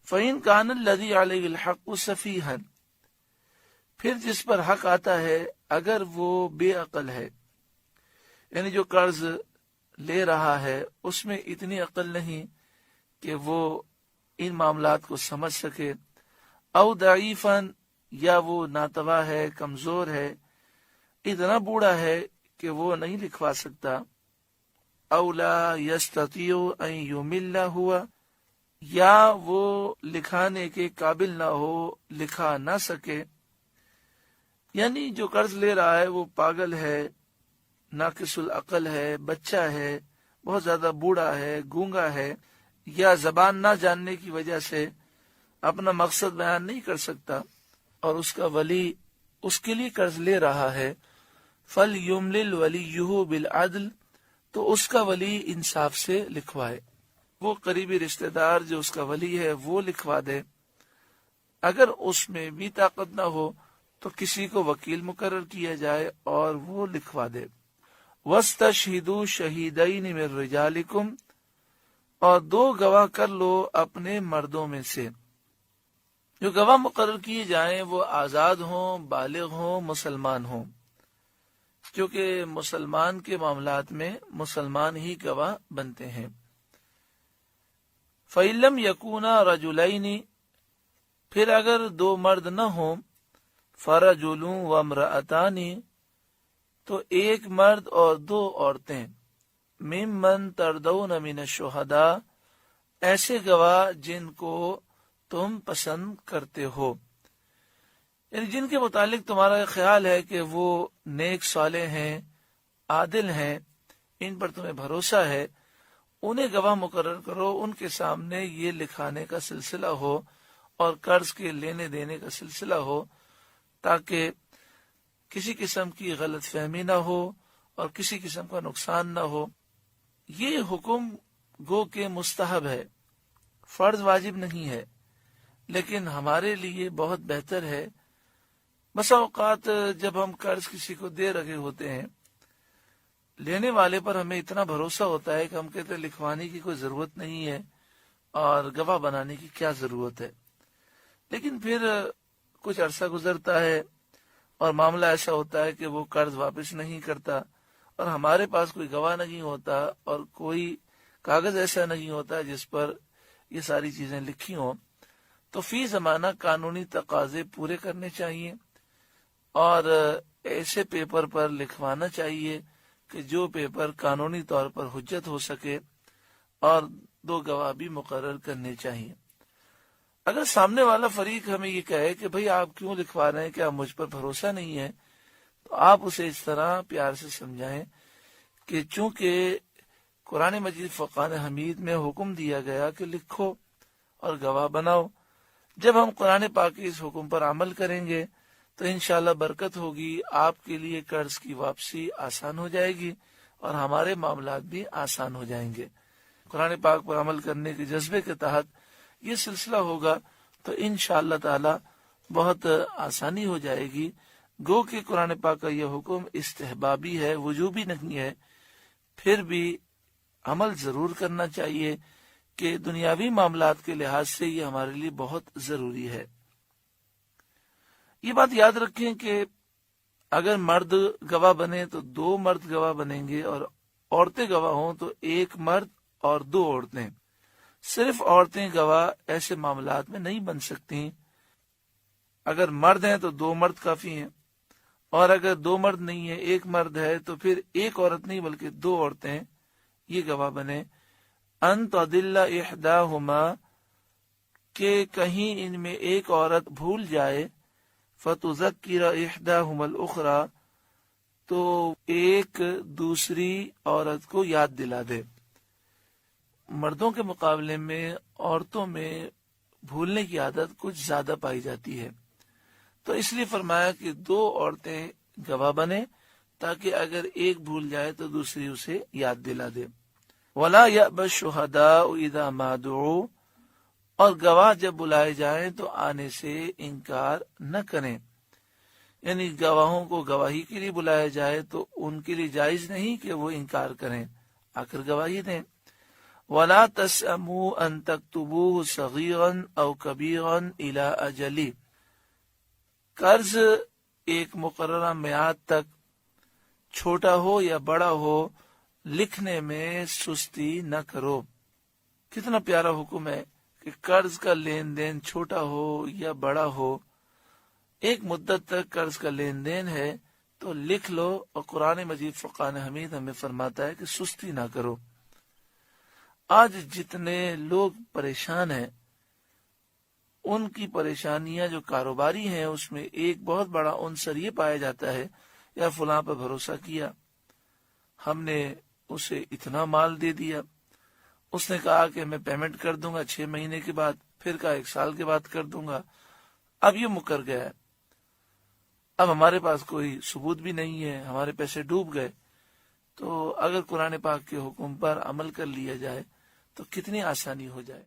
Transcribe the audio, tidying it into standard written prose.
فَإِنْ كَانَ الَّذِي عَلَيْهِ الْحَقُّ سَفِيهًا، پھر جس پر حق آتا ہے اگر وہ بے عقل ہے، یعنی جو قرض لے رہا ہے اس میں اتنی عقل نہیں کہ وہ ان معاملات کو سمجھ سکے، او ضعیفاً، یا وہ ناتواں ہے، کمزور ہے، اتنا بوڑھا ہے کہ وہ نہیں لکھوا سکتا، او لا یستطیع ان یمل ہوا، یا وہ لکھانے کے قابل نہ ہو، لکھا نہ سکے، یعنی جو قرض لے رہا ہے وہ پاگل ہے، ناقص العقل ہے، بچہ ہے، بہت زیادہ بوڑھا ہے، گونگا ہے، یا زبان نہ جاننے کی وجہ سے اپنا مقصد بیان نہیں کر سکتا، اور اس کا ولی اس کے لیے قرض لے رہا ہے، فَلْيُمْلِلْ وَلِيُّهُ بِالْعَدْلِ، تو اس کا ولی انصاف سے لکھوائے، وہ قریبی رشتہ دار جو اس کا ولی ہے وہ لکھوا دے، اگر اس میں بھی طاقت نہ ہو تو کسی کو وکیل مقرر کیا جائے اور وہ لکھوا دے۔ وَاسْتَشْهِدُوا شَهِيدَيْنِ مِن رِجَالِكُمْ، اور 2 گواہ کر لو اپنے مردوں میں سے، جو گواہ مقرر کیے جائیں وہ آزاد ہوں، بالغ ہوں، مسلمان ہوں، کیونکہ مسلمان کے معاملات میں مسلمان ہی گواہ بنتے ہیں۔ فَإِن لَّمْ يَكُونَا رَجُلَيْنِ، پھر اگر 2 مرد نہ ہوں، فَرَجُلٌ وَامْرَأَتَانِ، تو 1 مرد اور 2 عورتیں، ممن تردون من الشہداء، ایسے گواہ جن کو تم پسند کرتے ہو، یعنی جن کے متعلق تمہارا خیال ہے کہ وہ نیک صالح ہیں، عادل ہیں، ان پر تمہیں بھروسہ ہے، انہیں گواہ مقرر کرو، ان کے سامنے یہ لکھانے کا سلسلہ ہو اور قرض کے لینے دینے کا سلسلہ ہو، تاکہ کسی قسم کی غلط فہمی نہ ہو اور کسی قسم کا نقصان نہ ہو۔ یہ حکم گو کہ مستحب ہے، فرض واجب نہیں ہے، لیکن ہمارے لیے بہت بہتر ہے۔ بسا اوقات جب ہم قرض کسی کو دے رہے ہوتے ہیں، لینے والے پر ہمیں اتنا بھروسہ ہوتا ہے کہ ہم کہتے ہیں لکھوانے کی کوئی ضرورت نہیں ہے اور گواہ بنانے کی کیا ضرورت ہے، لیکن پھر کچھ عرصہ گزرتا ہے اور معاملہ ایسا ہوتا ہے کہ وہ قرض واپس نہیں کرتا، اور ہمارے پاس کوئی گواہ نہیں ہوتا اور کوئی کاغذ ایسا نہیں ہوتا جس پر یہ ساری چیزیں لکھی ہوں، تو فی زمانہ قانونی تقاضے پورے کرنے چاہیے اور ایسے پیپر پر لکھوانا چاہیے کہ جو پیپر قانونی طور پر حجت ہو سکے، اور 2 گواہ بھی مقرر کرنے چاہیے۔ اگر سامنے والا فریق ہمیں یہ کہے کہ بھئی آپ کیوں لکھوا رہے ہیں، کیا مجھ پر بھروسہ نہیں ہے، تو آپ اسے اس طرح پیار سے سمجھائیں کہ چونکہ قرآن مجید فرقان حمید میں حکم دیا گیا کہ لکھو اور گواہ بناؤ، جب ہم قرآن پاک کے اس حکم پر عمل کریں گے تو انشاءاللہ برکت ہوگی، آپ کے لیے قرض کی واپسی آسان ہو جائے گی اور ہمارے معاملات بھی آسان ہو جائیں گے۔ قرآن پاک پر عمل کرنے کے جذبے کے تحت یہ سلسلہ ہوگا تو انشاءاللہ تعالی بہت آسانی ہو جائے گی۔ گو کہ قرآن پاک کا یہ حکم استحبابی ہے، وجوبی نہیں ہے، پھر بھی عمل ضرور کرنا چاہیے کہ دنیاوی معاملات کے لحاظ سے یہ ہمارے لیے بہت ضروری ہے۔ یہ بات یاد رکھیں کہ اگر مرد گواہ بنے تو 2 مرد گواہ بنیں گے، اور عورتیں گواہ ہوں تو 1 مرد اور 2 عورتیں۔ صرف عورتیں گواہ ایسے معاملات میں نہیں بن سکتی۔ اگر مرد ہیں تو 2 مرد کافی ہیں، اور اگر 2 مرد نہیں ہیں، 1 مرد ہے، تو پھر 1 عورت نہیں بلکہ 2 عورتیں یہ گواہ بنے۔ ان تضل احداہما، کہ کہیں ان میں ایک عورت بھول جائے، فتذکر احداہما الاخری، تو ایک دوسری عورت کو یاد دلا دے۔ مردوں کے مقابلے میں عورتوں میں بھولنے کی عادت کچھ زیادہ پائی جاتی ہے، تو اس لیے فرمایا کہ 2 عورتیں گواہ بنے تاکہ اگر ایک بھول جائے تو دوسری اسے یاد دلا دے۔ وَلَا يَأْبَ الشُّهَدَاءُ إِذَا مَا دُعُوا، اور گواہ جب بلائے جائیں تو آنے سے انکار نہ کریں، یعنی گواہوں کو گواہی کے لیے بلایا جائے تو ان کے لیے جائز نہیں کہ وہ انکار کریں، آ کر گواہی دیں۔ وَلَا تَسْأَمُوا أَن تَكْتُبُوهُ صَغِيرًا أَوْ كَبِيرًا إِلَىٰ أَجَلِهِ، قرض ایک مقررہ میعاد تک چھوٹا ہو یا بڑا ہو لکھنے میں سستی نہ کرو۔ کتنا پیارا حکم ہے کہ قرض کا لین دین چھوٹا ہو یا بڑا ہو، ایک مدت تک قرض کا لین دین ہے تو لکھ لو، اور قرآن مجید فرقان حمید ہمیں فرماتا ہے کہ سستی نہ کرو۔ آج جتنے لوگ پریشان ہیں، ان کی پریشانیاں جو کاروباری ہیں اس میں ایک بہت بڑا عنصر یہ پایا جاتا ہے، یا فلاں پر بھروسہ کیا، ہم نے اسے اتنا مال دے دیا، اس نے کہا کہ میں پیمنٹ کر دوں گا 6 مہینے کے بعد، پھر کہا 1 سال کے بعد کر دوں گا، اب یہ مکر گیا ہے، اب ہمارے پاس کوئی ثبوت بھی نہیں ہے، ہمارے پیسے ڈوب گئے۔ تو اگر قرآن پاک کے حکم پر عمل کر لیا جائے تو کتنی آسانی ہو جائے۔